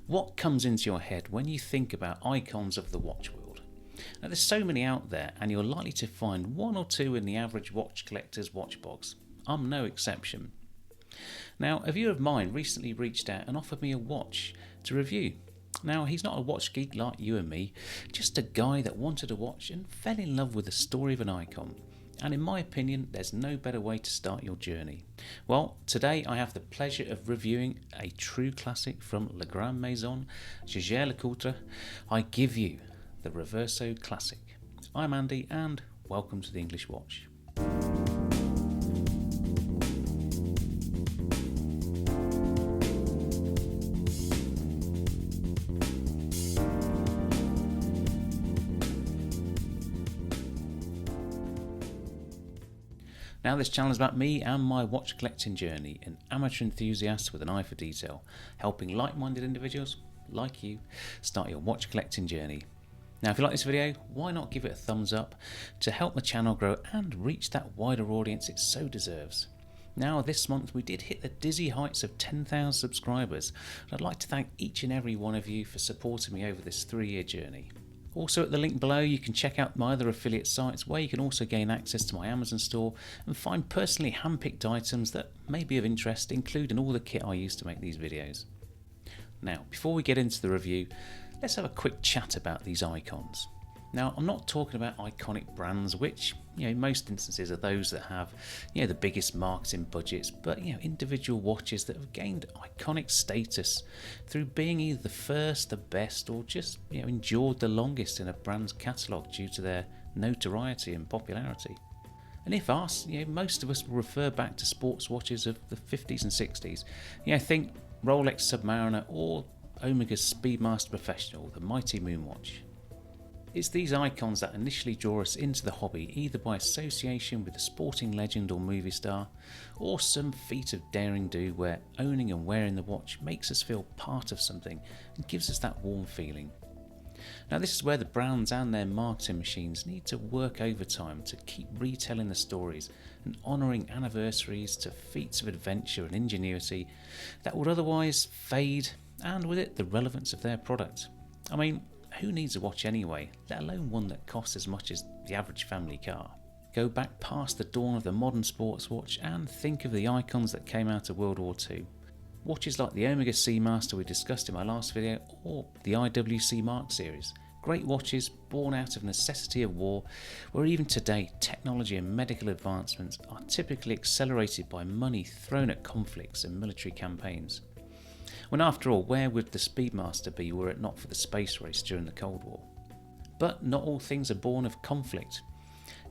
What comes into your head when you think about icons of the watch world? Now, there's so many out there, and you're likely to find one or two in the average watch collector's watch box. I'm no exception. Now, a viewer of mine recently reached out and offered me a watch to review. Now, he's not a watch geek like you and me, just a guy that wanted a watch and fell in love with the story of an icon. And in my opinion, there's no better way to start your journey. Well, today I have the pleasure of reviewing a true classic from La Grande Maison, Jaeger-lecoultre. I give you the Reverso Classic. I'm Andy and welcome to the English Watch. Now, this channel is about me and my watch collecting journey, an amateur enthusiast with an eye for detail, helping like-minded individuals like you start your watch collecting journey. Now, if you like this video, why not give it a thumbs up to help the channel grow and reach that wider audience it so deserves. Now, this month we did hit the dizzy heights of 10,000 subscribers, and I'd like to thank each and every one of you for supporting me over this 3-year journey. Also, at the link below you can check out my other affiliate sites where you can also gain access to my Amazon store and find personally handpicked items that may be of interest, including all the kit I use to make these videos. Now, before we get into the review, let's have a quick chat about these icons. Now, I'm not talking about iconic brands, which, in most instances are those that have, the biggest marketing budgets, but, individual watches that have gained iconic status through being either the first, the best, or just, endured the longest in a brand's catalogue due to their notoriety and popularity. And if asked, most of us will refer back to sports watches of the 50s and 60s. Think Rolex Submariner or Omega's Speedmaster Professional, the mighty Moonwatch. It's these icons that initially draw us into the hobby, either by association with a sporting legend or movie star, or some feat of daring do where owning and wearing the watch makes us feel part of something and gives us that warm feeling. Now, this is where the brands and their marketing machines need to work overtime to keep retelling the stories and honouring anniversaries to feats of adventure and ingenuity that would otherwise fade, and with it the relevance of their product. I mean, who needs a watch anyway, let alone one that costs as much as the average family car? Go back past the dawn of the modern sports watch and think of the icons that came out of World War II. Watches like the Omega Seamaster we discussed in my last video, or the IWC Mark series. Great watches born out of necessity of war, where even today technology and medical advancements are typically accelerated by money thrown at conflicts and military campaigns. When after all, where would the Speedmaster be were it not for the space race during the Cold War? But not all things are born of conflict.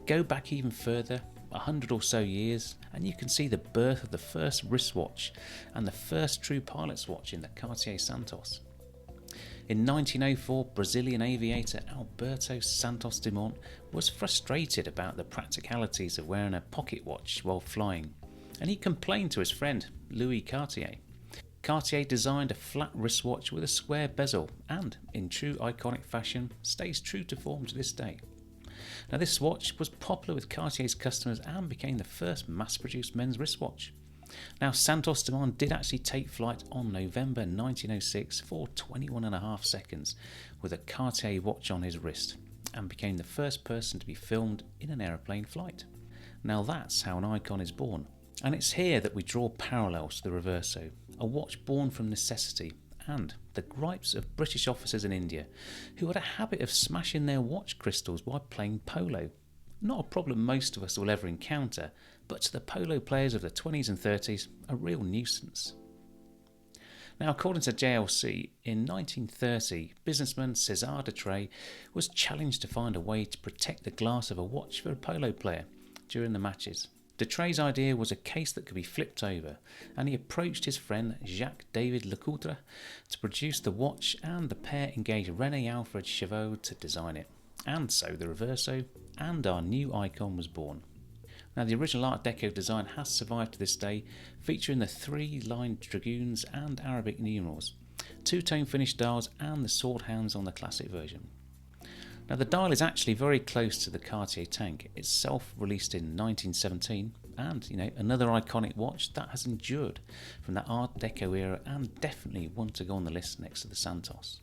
Go back even further, 100 or so years, and you can see the birth of the first wristwatch and the first true pilot's watch in the Cartier Santos. In 1904, Brazilian aviator Alberto Santos Dumont was frustrated about the practicalities of wearing a pocket watch while flying, and he complained to his friend Louis Cartier. Cartier designed a flat wristwatch with a square bezel and, in true iconic fashion, stays true to form to this day. Now, this watch was popular with Cartier's customers and became the first mass-produced men's wristwatch. Now, Santos Dumont did actually take flight on November 1906 for 21.5 seconds with a Cartier watch on his wrist and became the first person to be filmed in an aeroplane flight. Now, that's how an icon is born. And it's here that we draw parallels to the Reverso, a watch born from necessity, and the gripes of British officers in India who had a habit of smashing their watch crystals while playing polo. Not a problem most of us will ever encounter, but to the polo players of the 20s and 30s, a real nuisance. Now, according to JLC, in 1930, businessman César de Trey was challenged to find a way to protect the glass of a watch for a polo player during the matches. De Trey's idea was a case that could be flipped over, and he approached his friend Jacques-David Lecoultre to produce the watch, and the pair engaged René Alfred Chauveau to design it. And so the Reverso and our new icon was born. Now, the original Art Deco design has survived to this day, featuring the 3-line dragoons and Arabic numerals, 2-tone finished dials and the sword hands on the classic version. Now the dial is actually very close to the Cartier tank, itself released in 1917, and anher iconic watch that has endured from that Art Deco era and definitely one to go on the list next to the Santos.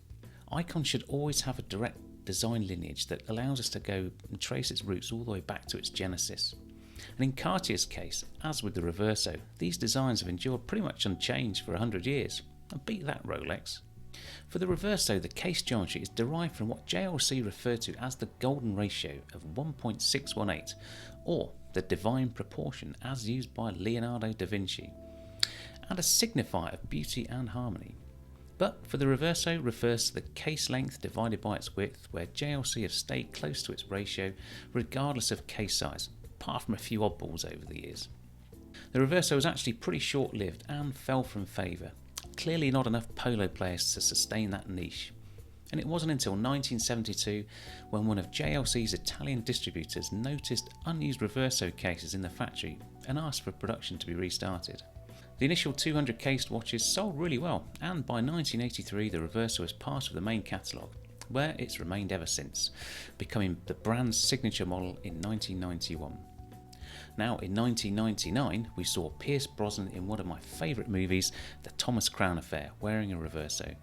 Icons should always have a direct design lineage that allows us to go and trace its roots all the way back to its genesis. And in Cartier's case, as with the Reverso, these designs have endured pretty much unchanged for 100 years. And beat that, Rolex. For the Reverso, the case geometry is derived from what JLC referred to as the golden ratio of 1.618, or the divine proportion as used by Leonardo da Vinci, and a signifier of beauty and harmony. But for the Reverso refers to the case length divided by its width, where JLC have stayed close to its ratio regardless of case size, apart from a few oddballs over the years. The Reverso was actually pretty short-lived and fell from favour. Clearly not enough polo players to sustain that niche. And it wasn't until 1972 when one of JLC's Italian distributors noticed unused Reverso cases in the factory and asked for production to be restarted. The initial 200 cased watches sold really well, and by 1983 the Reverso was part of the main catalogue, where it's remained ever since, becoming the brand's signature model in 1991. Now, in 1999, we saw Pierce Brosnan in one of my favourite movies, The Thomas Crown Affair, wearing a Reverso,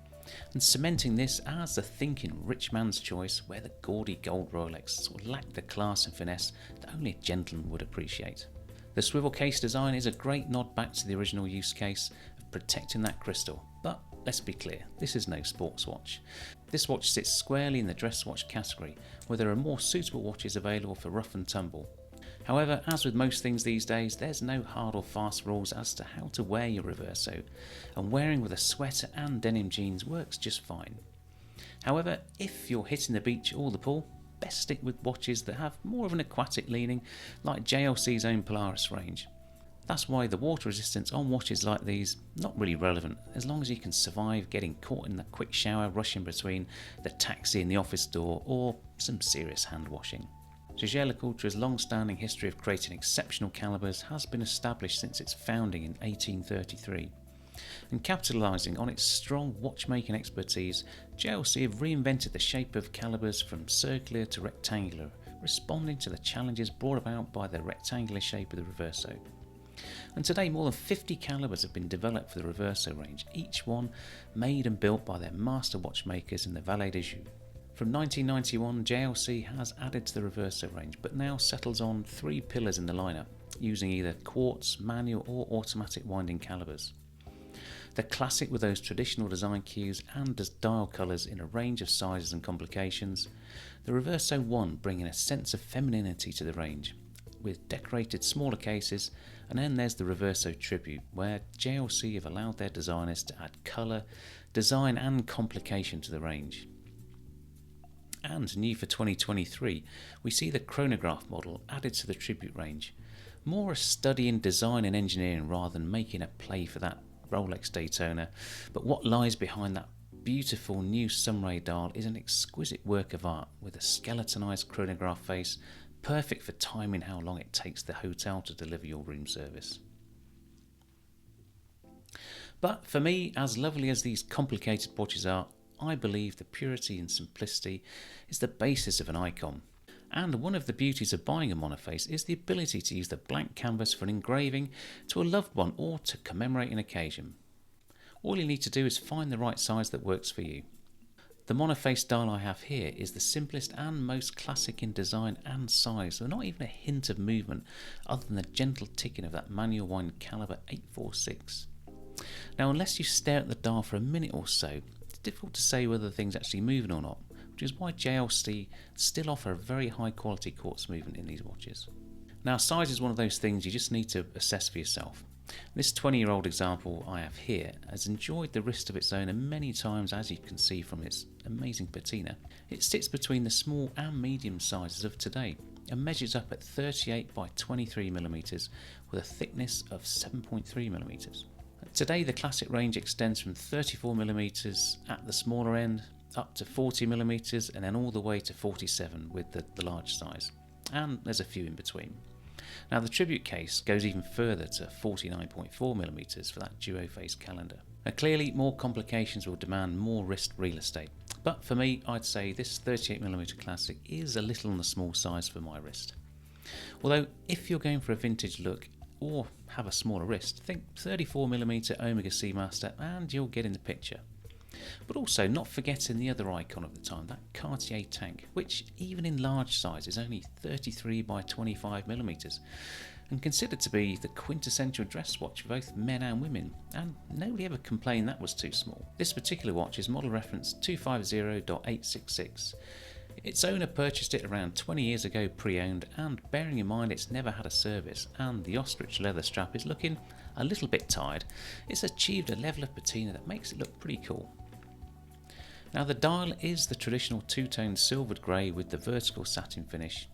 and cementing this as the thinking rich man's choice, where the gaudy gold Rolex sort of lacked the class and finesse that only a gentleman would appreciate. The swivel case design is a great nod back to the original use case of protecting that crystal, but let's be clear, this is no sports watch. This watch sits squarely in the dress watch category, where there are more suitable watches available for rough and tumble. However, as with most things these days, there's no hard or fast rules as to how to wear your Reverso, and wearing with a sweater and denim jeans works just fine. However, if you're hitting the beach or the pool, best stick with watches that have more of an aquatic leaning, like JLC's own Polaris range. That's why the water resistance on watches like these not really relevant, as long as you can survive getting caught in the quick shower rushing between the taxi and the office door, or some serious hand washing. Jaeger-lecoultre's long-standing history of creating exceptional calibers has been established since its founding in 1833. And capitalising on its strong watchmaking expertise, JLC have reinvented the shape of calibers from circular to rectangular, responding to the challenges brought about by the rectangular shape of the Reverso. And today more than 50 calibers have been developed for the Reverso range, each one made and built by their master watchmakers in the Vallée de Joux. From 1991, JLC has added to the Reverso range, but now settles on 3 pillars in the lineup, using either quartz, manual or automatic winding calibers. The classic with those traditional design cues and dial colours in a range of sizes and complications, the Reverso 1 bringing a sense of femininity to the range, with decorated smaller cases, and then there's the Reverso Tribute, where JLC have allowed their designers to add colour, design and complication to the range. And new for 2023, we see the chronograph model added to the Tribute range, more a study in design and engineering rather than making a play for that Rolex Daytona, but what lies behind that beautiful new sunray dial is an exquisite work of art with a skeletonized chronograph face, perfect for timing how long it takes the hotel to deliver your room service. But for me, as lovely as these complicated watches are, I believe the purity and simplicity is the basis of an icon. And one of the beauties of buying a monoface is the ability to use the blank canvas for an engraving to a loved one or to commemorate an occasion. All you need to do is find the right size that works for you. The monoface dial I have here is the simplest and most classic in design and size, with not even a hint of movement other than the gentle ticking of that manual wind caliber 846. Now, unless you stare at the dial for a minute or so, it's difficult to say whether the thing's actually moving or not, which is why JLC still offer a very high quality quartz movement in these watches. Now, size is one of those things you just need to assess for yourself. This 20-year-old example I have here has enjoyed the wrist of its owner many times, as you can see from its amazing patina. It sits between the small and medium sizes of today and measures up at 38 by 23mm with a thickness of 7.3mm. Today the classic range extends from 34mm at the smaller end up to 40mm and then all the way to 47 with the large size, and there's a few in between. Now the Tribute case goes even further to 49.4mm for that duo face calendar. Now, clearly more complications will demand more wrist real estate, but for me I'd say this 38mm classic is a little on the small size for my wrist. Although if you're going for a vintage look or have a smaller wrist, think 34mm Omega Seamaster and you'll get in the picture. But also not forgetting the other icon of the time, that Cartier tank, which even in large size is only 33 by 25mm and considered to be the quintessential dress watch for both men and women, and nobody ever complained that was too small. This particular watch is model reference 250.866. Its owner purchased it around 20 years ago pre-owned, and bearing in mind it's never had a service and the ostrich leather strap is looking a little bit tired, it's achieved a level of patina that makes it look pretty cool. Now the dial is the traditional two-tone silvered grey with the vertical satin finish,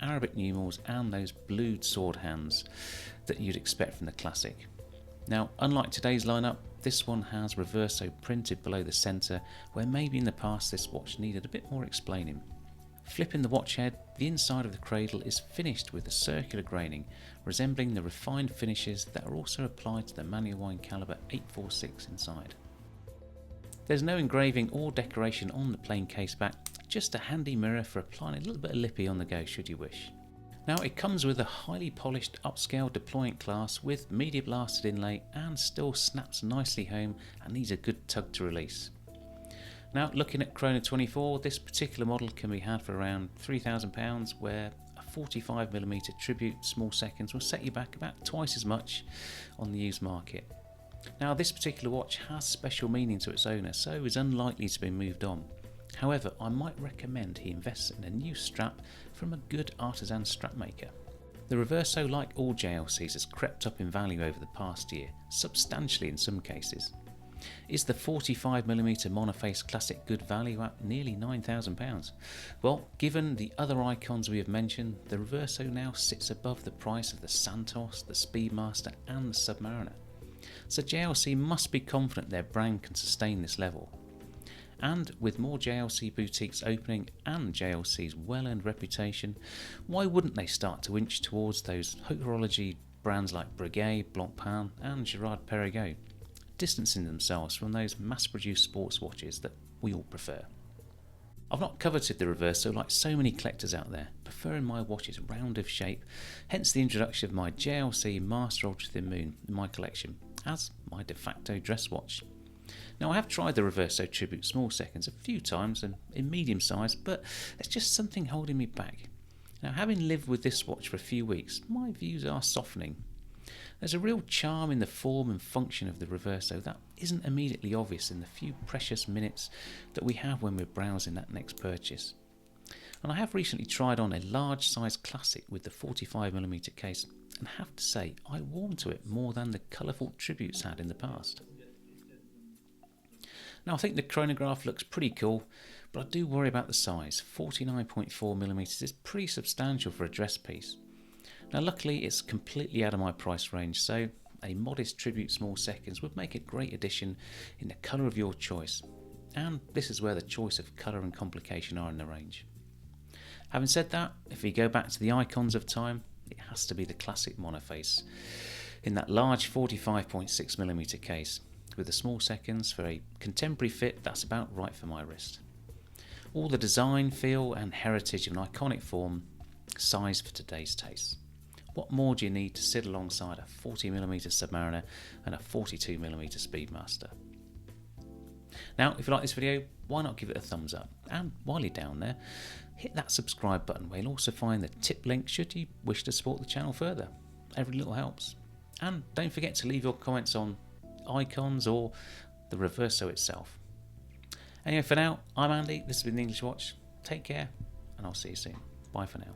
Arabic numerals and those blued sword hands that you'd expect from the classic. Now unlike today's lineup, this one has Reverso printed below the centre, where maybe in the past this watch needed a bit more explaining. Flipping the watch head, the inside of the cradle is finished with a circular graining, resembling the refined finishes that are also applied to the manual wine caliber 846 inside. There's no engraving or decoration on the plain case back, just a handy mirror for applying a little bit of lippy on the go should you wish. Now it comes with a highly polished upscale deployant clasp with media blasted inlay and still snaps nicely home and needs a good tug to release. Now looking at Chrono 24, this particular model can be had for around £3,000, where a 45mm tribute small seconds will set you back about twice as much on the used market. Now this particular watch has special meaning to its owner, so is unlikely to be moved on. However, I might recommend he invests in a new strap from a good artisan strap maker. The Reverso, like all JLCs, has crept up in value over the past year, substantially in some cases. Is the 45mm monoface classic good value at nearly £9,000? Well, given the other icons we have mentioned, the Reverso now sits above the price of the Santos, the Speedmaster and the Submariner. So JLC must be confident their brand can sustain this level. And with more JLC boutiques opening and JLC's well-earned reputation, why wouldn't they start to inch towards those horology brands like Breguet, Blancpain and Girard-Perregaux, distancing themselves from those mass-produced sports watches that we all prefer. I've not coveted the Reverso like so many collectors out there, preferring my watches round of shape, hence the introduction of my JLC Master Ultra Thin Moon in my collection as my de facto dress watch. Now I have tried the Reverso Tribute small seconds a few times and in medium size, but there's just something holding me back. Now having lived with this watch for a few weeks, my views are softening. There's a real charm in the form and function of the Reverso that isn't immediately obvious in the few precious minutes that we have when we're browsing that next purchase. And I have recently tried on a large size classic with the 45mm case and have to say I warmed to it more than the colourful tributes had in the past. Now I think the chronograph looks pretty cool, but I do worry about the size. 49.4mm is pretty substantial for a dress piece. Now luckily it's completely out of my price range, so a modest tribute small seconds would make a great addition in the colour of your choice, and this is where the choice of colour and complication are in the range. Having said that, if we go back to the icons of time, it has to be the classic monoface in that large 45.6mm case with the small seconds for a contemporary fit that's about right for my wrist. All the design, feel and heritage of an iconic form, size for today's taste. What more do you need to sit alongside a 40mm Submariner and a 42mm Speedmaster? Now, if you like this video, why not give it a thumbs up? And while you're down there, hit that subscribe button where you'll also find the tip link should you wish to support the channel further. Every little helps. And don't forget to leave your comments on icons or the Reverso itself. Anyway, for now, I'm Andy, this has been The English Watch. Take care, and I'll see you soon. Bye for now.